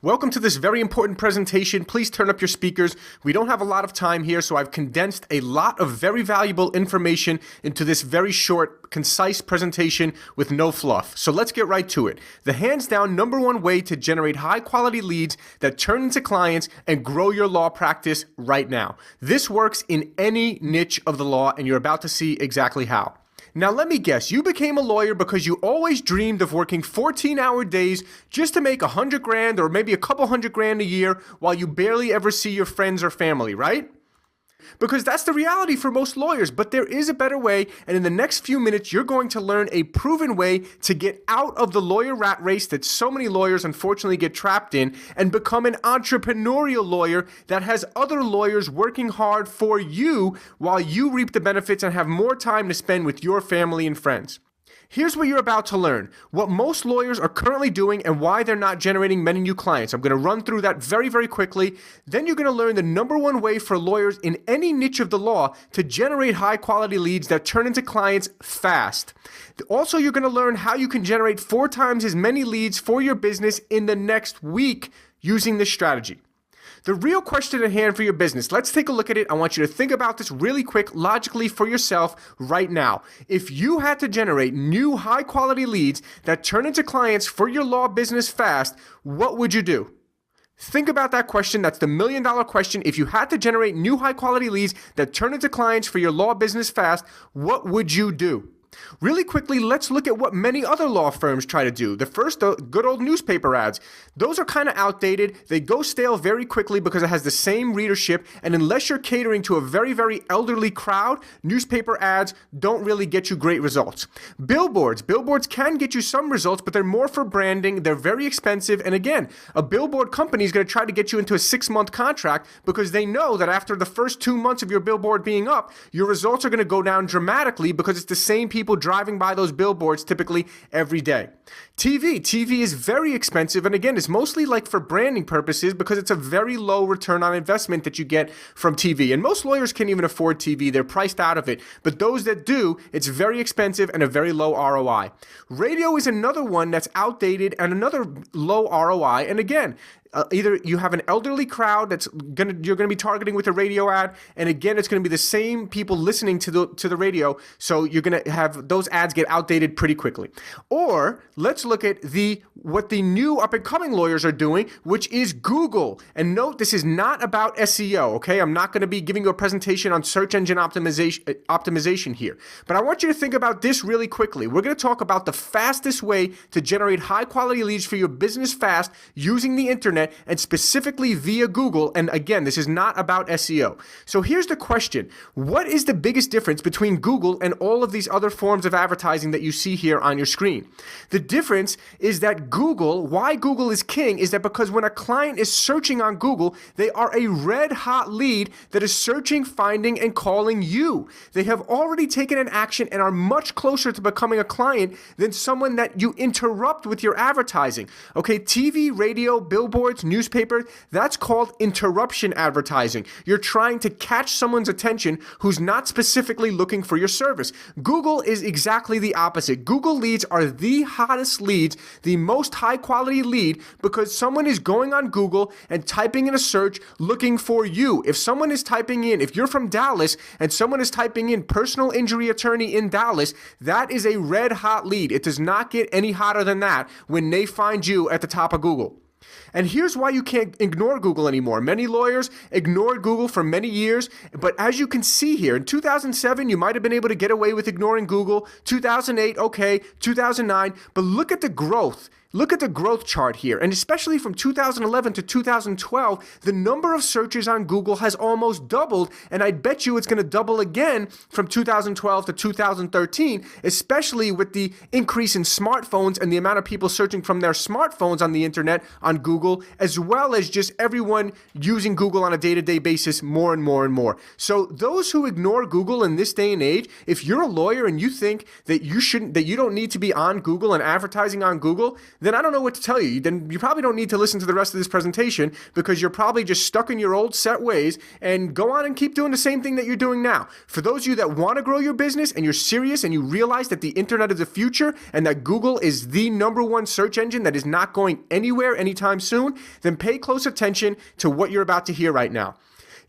Welcome to this very important presentation. Please turn up your speakers. We don't have a lot of time here, so I've condensed a lot of very valuable information into this very short, concise presentation with no fluff. So let's get right to it. The hands down number one way to generate high quality leads that turn into clients and grow your law practice right now. This works in any niche of the law, and you're about to see exactly how. Now let me guess, you became a lawyer because you always dreamed of working 14-hour days just to make $100,000 or maybe a couple $100,000 a year while you barely ever see your friends or family, right? Because that's the reality for most lawyers, but there is a better way, and in the next few minutes, you're going to learn a proven way to get out of the lawyer rat race that so many lawyers unfortunately get trapped in and become an entrepreneurial lawyer that has other lawyers working hard for you while you reap the benefits and have more time to spend with your family and friends. Here's what you're about to learn, what most lawyers are currently doing and why they're not generating many new clients. I'm going to run through that very, very quickly. Then you're going to learn the number one way for lawyers in any niche of the law to generate high quality leads that turn into clients fast. Also, you're going to learn how you can generate 4 times as many leads for your business in the next week using this strategy. The real question at hand for your business, let's take a look at it. I want you to think about this really quick, logically for yourself right now. If you had to generate new high quality leads that turn into clients for your law business fast, what would you do? Think about that question. That's the $1 million question. If you had to generate new high quality leads that turn into clients for your law business fast, what would you do? Really quickly, let's look at what many other law firms try to do. The first, the good old newspaper ads. Those are kind of outdated. They go stale very quickly because it has the same readership, and unless you're catering to a very, very elderly crowd, newspaper ads don't really get you great results. Billboards can get you some results, but they're more for branding. They're very expensive, and again, a billboard company is going to try to get you into a 6-month contract because they know that after the first 2 months of your billboard being up, your results are going to go down dramatically because it's the same people driving by those billboards typically every day. TV is very expensive, and again, it's mostly like for branding purposes because it's a very low return on investment that you get from TV. And most lawyers can't even afford TV. They're priced out of it. But those that do, it's very expensive and a very low ROI. Radio is another one that's outdated and another low ROI. And again, either you have an elderly crowd you're gonna be targeting with a radio ad, and again, it's gonna be the same people listening to the radio, so you're gonna have those ads get outdated pretty quickly. Or let's look at what the new up-and-coming lawyers are doing, which is Google. And note, this is not about SEO, okay? I'm not gonna be giving you a presentation on search engine optimization here, but I want you to think about this really quickly. We're gonna talk about the fastest way to generate high-quality leads for your business fast using the internet, and specifically via Google. And again, this is not about SEO. So here's the question. What is the biggest difference between Google and all of these other forms of advertising that you see here on your screen? The difference is that why Google is king is that because when a client is searching on Google, they are a red hot lead that is searching, finding, and calling you. They have already taken an action and are much closer to becoming a client than someone that you interrupt with your advertising. Okay, TV, radio, billboards, newspaper, that's called interruption advertising. You're trying to catch someone's attention who's not specifically looking for your service. Google is exactly the opposite. Google leads are the hottest leads, the most high quality lead, because someone is going on Google and typing in a search looking for you. If you're from Dallas and someone is typing in personal injury attorney in Dallas, that is a red hot lead. It does not get any hotter than that when they find you at the top of Google. And here's why you can't ignore Google anymore. Many lawyers ignored Google for many years, but as you can see here, in 2007, you might have been able to get away with ignoring Google. 2008, okay, 2009, but look at the growth. Look at the growth chart here, and especially from 2011 to 2012, the number of searches on Google has almost doubled, and I bet you it's going to double again from 2012 to 2013, especially with the increase in smartphones and the amount of people searching from their smartphones on the internet on Google, as well as just everyone using Google on a day-to-day basis more and more and more. So those who ignore Google in this day and age, if you're a lawyer and you think that you don't need to be on Google and advertising on Google, then I don't know what to tell you. Then you probably don't need to listen to the rest of this presentation, because you're probably just stuck in your old set ways, and go on and keep doing the same thing that you're doing now. For those of you that want to grow your business and you're serious and you realize that the internet is the future and that Google is the #1 search engine that is not going anywhere anytime soon, then pay close attention to what you're about to hear right now.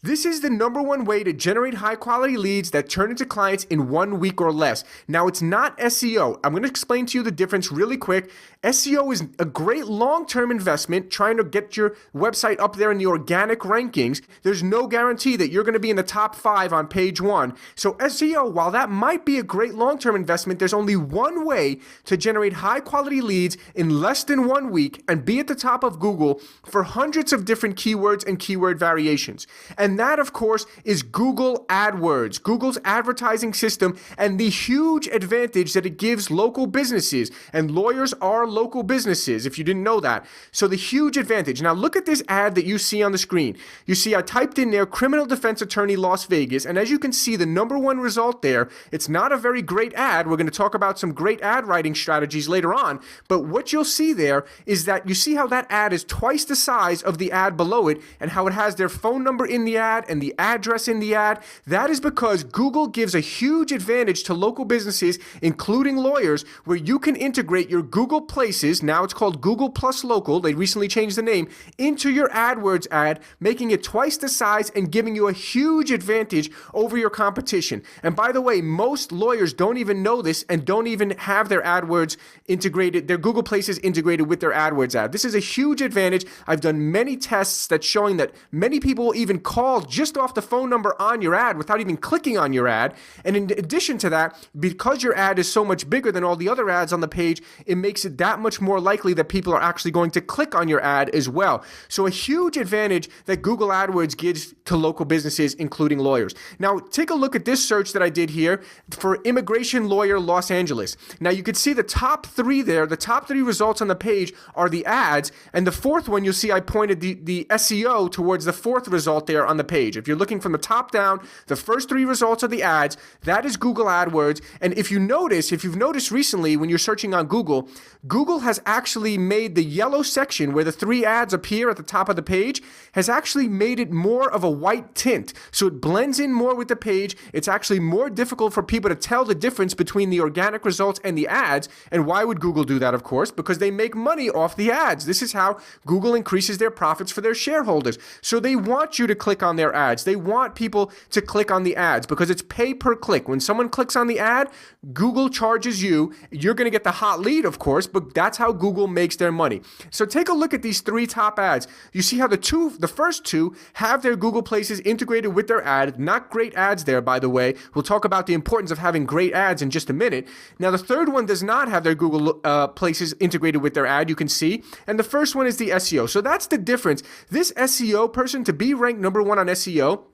This is the #1 way to generate high-quality leads that turn into clients in 1 week or less. Now, it's not SEO. I'm going to explain to you the difference really quick. SEO is a great long-term investment trying to get your website up there in the organic rankings. There's no guarantee that you're going to be in the top 5 on page 1. So SEO, while that might be a great long-term investment, there's only one way to generate high-quality leads in less than 1 week and be at the top of Google for hundreds of different keywords and keyword variations. And that, of course, is Google AdWords, Google's advertising system, and the huge advantage that it gives local businesses. And lawyers are local businesses, if you didn't know that. So the huge advantage. Now look at this ad that you see on the screen. You see I typed in there criminal defense attorney Las Vegas, and as you can see, the #1 result there, it's not a very great ad. We're going to talk about some great ad writing strategies later on, but what you'll see there is that you see how that ad is twice the size of the ad below it, and how it has their phone number in the ad and the address in the ad. That is because Google gives a huge advantage to local businesses, including lawyers, where you can integrate your Google Places, now it's called Google Plus Local, they recently changed the name, into your AdWords ad, making it twice the size and giving you a huge advantage over your competition. And by the way, most lawyers don't even know this and don't even have their AdWords integrated, their Google Places integrated with their AdWords ad. This is a huge advantage. I've done many tests that's showing that many people even call just off the phone number on your ad without even clicking on your ad. And in addition to that, because your ad is so much bigger than all the other ads on the page, it makes it that much more likely that people are actually going to click on your ad as well. So a huge advantage that Google AdWords gives to local businesses, including lawyers. Now, take a look at this search that I did here for immigration lawyer Los Angeles. Now, you can see the top 3 there. The top 3 results on the page are the ads, and the 4th one, you'll see I pointed the SEO towards the 4th result there on the page. If you're looking from the top down, the first 3 results are the ads. That is Google AdWords. And if you've noticed recently when you're searching on Google, Google has actually made the yellow section where the 3 ads appear at the top of the page, has actually made it more of a white tint. So it blends in more with the page. It's actually more difficult for people to tell the difference between the organic results and the ads. And why would Google do that, of course? Because they make money off the ads. This is how Google increases their profits for their shareholders. So they want you to click on their ads. They want people to click on the ads because it's pay per click. When someone clicks on the ad, Google charges you. You're going to get the hot lead, of course, but that's how Google makes their money. So take a look at these 3 top ads. You see how the first 2 have their Google Places integrated with their ad. Not great ads there, by the way. We'll talk about the importance of having great ads in just a minute. Now, the 3rd one does not have their Google Places integrated with their ad, you can see. And the first one is the SEO. So that's the difference. This SEO person, to be ranked #1 on SEO,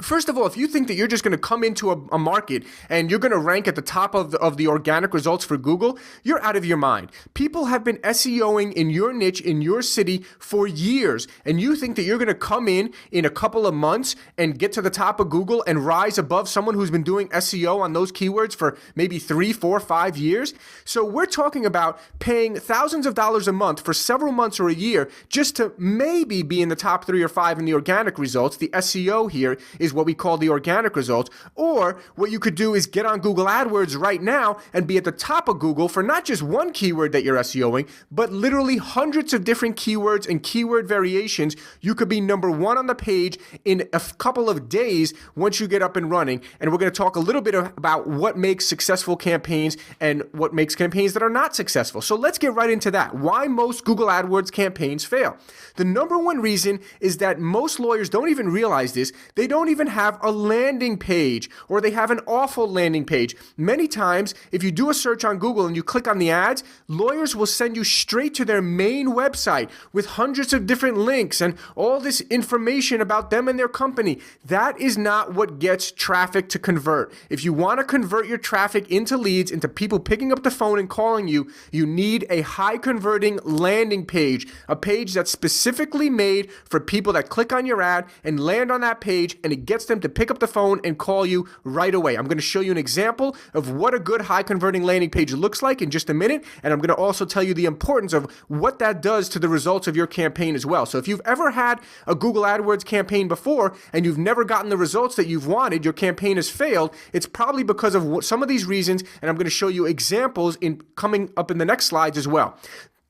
first of all, if you think that you're just going to come into a market and you're going to rank at the top of the organic results for Google, you're out of your mind. People have been SEOing in your niche, in your city for years, and you think that you're going to come in a couple of months and get to the top of Google and rise above someone who's been doing SEO on those keywords for maybe 3, 4, 5 years? So we're talking about paying thousands of dollars a month for several months or a year just to maybe be in the top 3 or 5 in the organic results. The SEO here is what we call the organic results. Or what you could do is get on Google AdWords right now and be at the top of Google for not just one keyword that you're SEOing, but literally hundreds of different keywords and keyword variations. You could be #1 on the page in a couple of days once you get up and running. And we're going to talk a little bit about what makes successful campaigns and what makes campaigns that are not successful. So let's get right into that. Why most Google AdWords campaigns fail. The #1 reason is that most lawyers don't even realize this. They don't even have a landing page, or they have an awful landing page. Many times, if you do a search on Google and you click on the ads, lawyers will send you straight to their main website with hundreds of different links and all this information about them and their company. That is not what gets traffic to convert. If you want to convert your traffic into leads, into people picking up the phone and calling you, you need a high converting landing page, a page that's specifically made for people that click on your ad and land on that page, and it gets them to pick up the phone and call you right away. I'm going to show you an example of what a good high converting landing page looks like in just a minute, and I'm going to also tell you the importance of what that does to the results of your campaign as well. So if you've ever had a Google AdWords campaign before and you've never gotten the results that you've wanted, your campaign has failed, it's probably because of some of these reasons, and I'm going to show you examples in coming up in the next slides as well.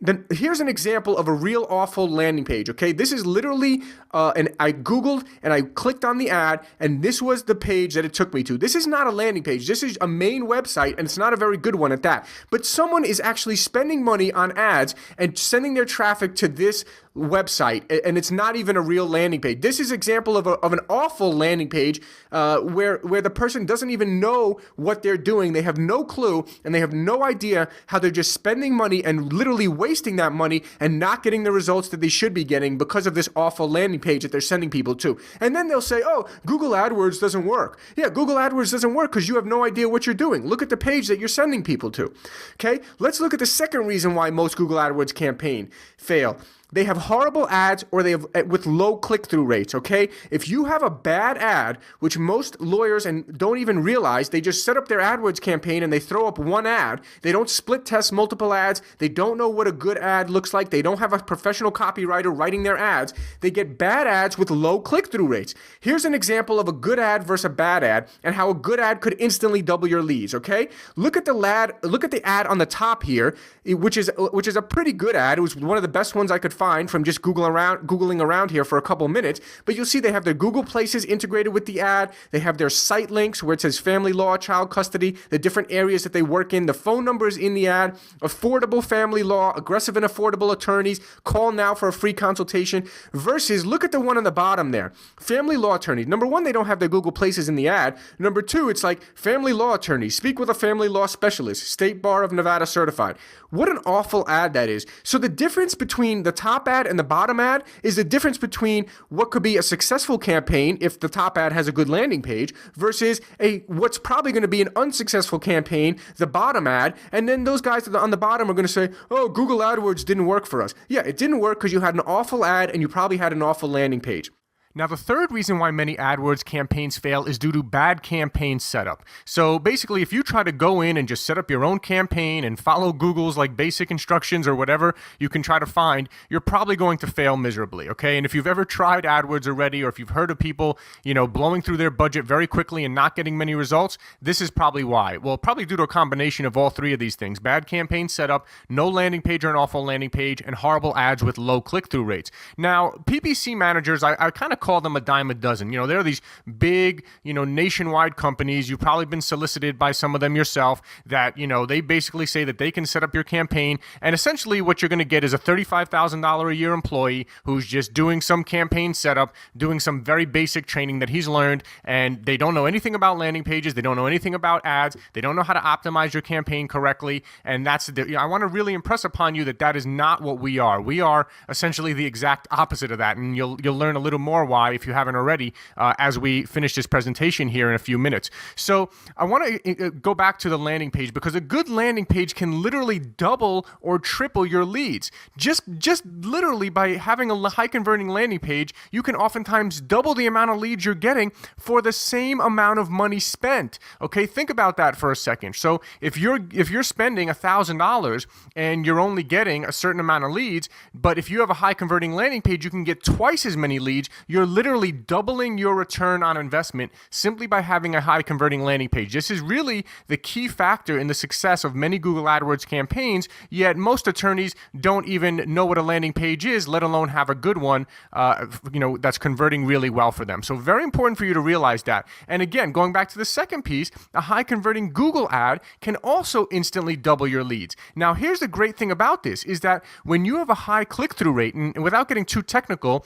Then here's an example of a real awful landing page, okay? This is literally, and I Googled and I clicked on the ad, and this was the page that it took me to. This is not a landing page. This is a main website, and it's not a very good one at that. But someone is actually spending money on ads and sending their traffic to this website, and it's not even a real landing page. This is an example of an awful landing page where the person doesn't even know what they're doing. They have no clue, and they have no idea how they're just spending money and literally wasting that money and not getting the results that they should be getting because of this awful landing page that they're sending people to. And then they'll say, oh, Google AdWords doesn't work. Yeah, Google AdWords doesn't work because you have no idea what you're doing. Look at the page that you're sending people to. Okay, let's look at the second reason why most Google AdWords campaign fail. They have horrible ads, or they have with low click-through rates, okay? If you have a bad ad, which most lawyers and don't even realize, they just set up their AdWords campaign and they throw up one ad. They don't split test multiple ads. They don't know what a good ad looks like. They don't have a professional copywriter writing their ads. They get bad ads with low click-through rates. Here's an example of a good ad versus a bad ad and how a good ad could instantly double your leads, okay? Look at the ad on the top here, which is a pretty good ad. It was one of the best ones I could find from just Googling around here for a couple minutes. But you'll see they have their Google Places integrated with the ad. They have their site links where it says family law, child custody, the different areas that they work in, the phone numbers in the ad, affordable family law, aggressive and affordable attorneys, call now for a free consultation, versus look at the one on the bottom there, family law attorneys. Number one, they don't have their Google Places in the ad. Number two, it's like family law attorney, speak with a family law specialist, State Bar of Nevada certified. What an awful ad that is. So the difference between the top ad and the bottom ad is the difference between what could be a successful campaign if the top ad has a good landing page versus what's probably going to be an unsuccessful campaign, the bottom ad, and then those guys on the bottom are going to say, oh, Google AdWords didn't work for us. Yeah, it didn't work because you had an awful ad and you probably had an awful landing page. Now, the third reason why many AdWords campaigns fail is due to bad campaign setup. So basically, if you try to go in and just set up your own campaign and follow Google's like basic instructions or whatever you can try to find, you're probably going to fail miserably, okay? And if you've ever tried AdWords already, or if you've heard of people, blowing through their budget very quickly and not getting many results, this is probably why. Well, probably due to a combination of all three of these things: bad campaign setup, no landing page or an awful landing page, and horrible ads with low click-through rates. Now, PPC managers, I kind of call them a dime a dozen. There are these big, nationwide companies. You've probably been solicited by some of them yourself that, they basically say that they can set up your campaign. And essentially what you're going to get is a $35,000 a year employee who's just doing some campaign setup, doing some very basic training that he's learned, and they don't know anything about landing pages. They don't know anything about ads. They don't know how to optimize your campaign correctly. And I want to really impress upon you that is not what we are. We are essentially the exact opposite of that. And you'll learn a little more why if you haven't already, as we finish this presentation here in a few minutes. So I want to go back to the landing page, because a good landing page can literally double or triple your leads. Just literally by having a high converting landing page, you can oftentimes double the amount of leads you're getting for the same amount of money spent. Okay, think about that for a second. So if you're spending $1,000 and you're only getting a certain amount of leads, but if you have a high converting landing page, you can get twice as many leads. You're literally doubling your return on investment simply by having a high converting landing page. This is really the key factor in the success of many Google AdWords campaigns, yet most attorneys don't even know what a landing page is, let alone have a good one that's converting really well for them. So very important for you to realize that. And again, going back to the second piece, a high converting Google ad can also instantly double your leads. Now, here's the great thing about this is that when you have a high click-through rate, and without getting too technical,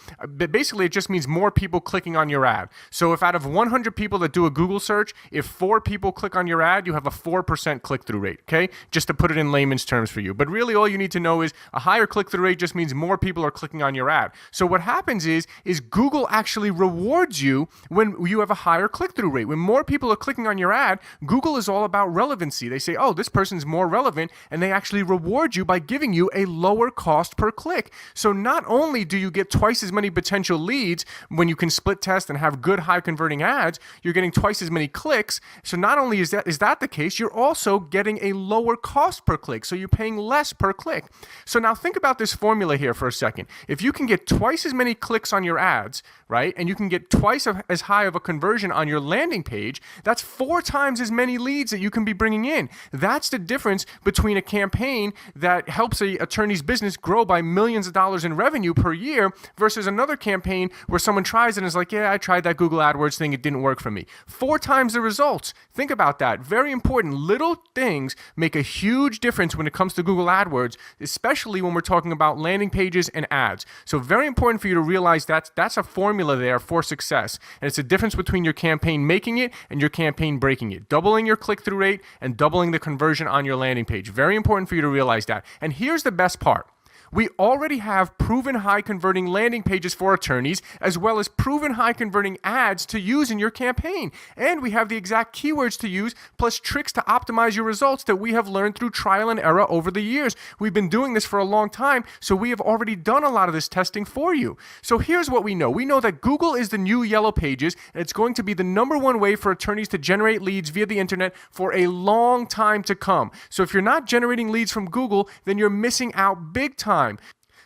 basically it just means more people clicking on your ad. So if out of 100 people that do a Google search, if 4 people click on your ad, you have a 4% click-through rate, okay? Just to put it in layman's terms for you. But really all you need to know is a higher click-through rate just means more people are clicking on your ad. So what happens is Google actually rewards you when you have a higher click-through rate. When more people are clicking on your ad, Google is all about relevancy. They say, oh, this person's more relevant, and they actually reward you by giving you a lower cost per click. So not only do you get twice as many potential leads when you can split test and have good high converting ads, you're getting twice as many clicks. So not only is that the case, you're also getting a lower cost per click. So you're paying less per click. So now think about this formula here for a second. If you can get twice as many clicks on your ads, right, and you can get twice as high of a conversion on your landing page, that's 4 times as many leads that you can be bringing in. That's the difference between a campaign that helps an attorney's business grow by millions of dollars in revenue per year versus another campaign where someone tries it and is like, yeah, I tried that Google AdWords thing, it didn't work for me. 4 times the results. Think about that. Very important. Little things make a huge difference when it comes to Google AdWords, especially when we're talking about landing pages and ads. So very important for you to realize that's a formula there for success. And it's a difference between your campaign making it and your campaign breaking it. Doubling your click-through rate and doubling the conversion on your landing page. Very important for you to realize that. And here's the best part. We already have proven high converting landing pages for attorneys, as well as proven high converting ads to use in your campaign. And we have the exact keywords to use, plus tricks to optimize your results that we have learned through trial and error over the years. We've been doing this for a long time, so we have already done a lot of this testing for you. So here's what we know. We know that Google is the new Yellow Pages, and it's going to be the #1 way for attorneys to generate leads via the internet for a long time to come. So if you're not generating leads from Google, then you're missing out big time.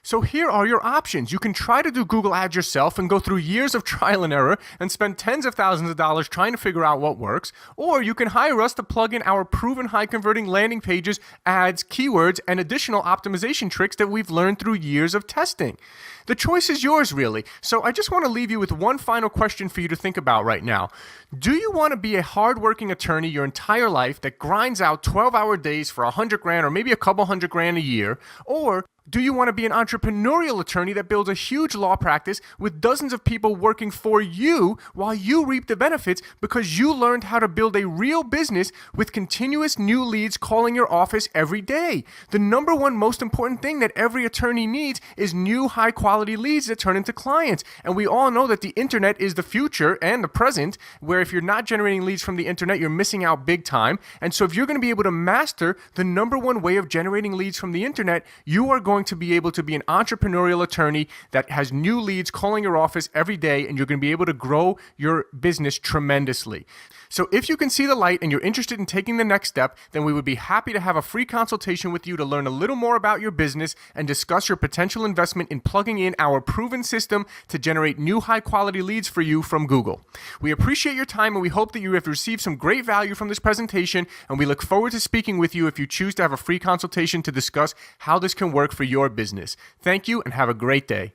So here are your options. You can try to do Google Ads yourself and go through years of trial and error and spend tens of thousands of dollars trying to figure out what works. Or you can hire us to plug in our proven high converting landing pages, ads, keywords, and additional optimization tricks that we've learned through years of testing. The choice is yours, really. So I just want to leave you with one final question for you to think about right now. Do you want to be a hardworking attorney your entire life that grinds out 12-hour days for $100,000 or maybe a couple $100,000 a year? Or do you want to be an entrepreneurial attorney that builds a huge law practice with dozens of people working for you while you reap the benefits because you learned how to build a real business with continuous new leads calling your office every day? The #1 most important thing that every attorney needs is new high-quality leads that turn into clients. And we all know that the internet is the future and the present, where if you're not generating leads from the internet, you're missing out big time. And so if you're going to be able to master the #1 way of generating leads from the internet, you are going to be able to be an entrepreneurial attorney that has new leads calling your office every day, and you're going to be able to grow your business tremendously. So if you can see the light and you're interested in taking the next step, then we would be happy to have a free consultation with you to learn a little more about your business and discuss your potential investment in plugging in our proven system to generate new high-quality leads for you from Google. We appreciate your time, and we hope that you have received some great value from this presentation, and we look forward to speaking with you if you choose to have a free consultation to discuss how this can work for your business. Thank you, and have a great day.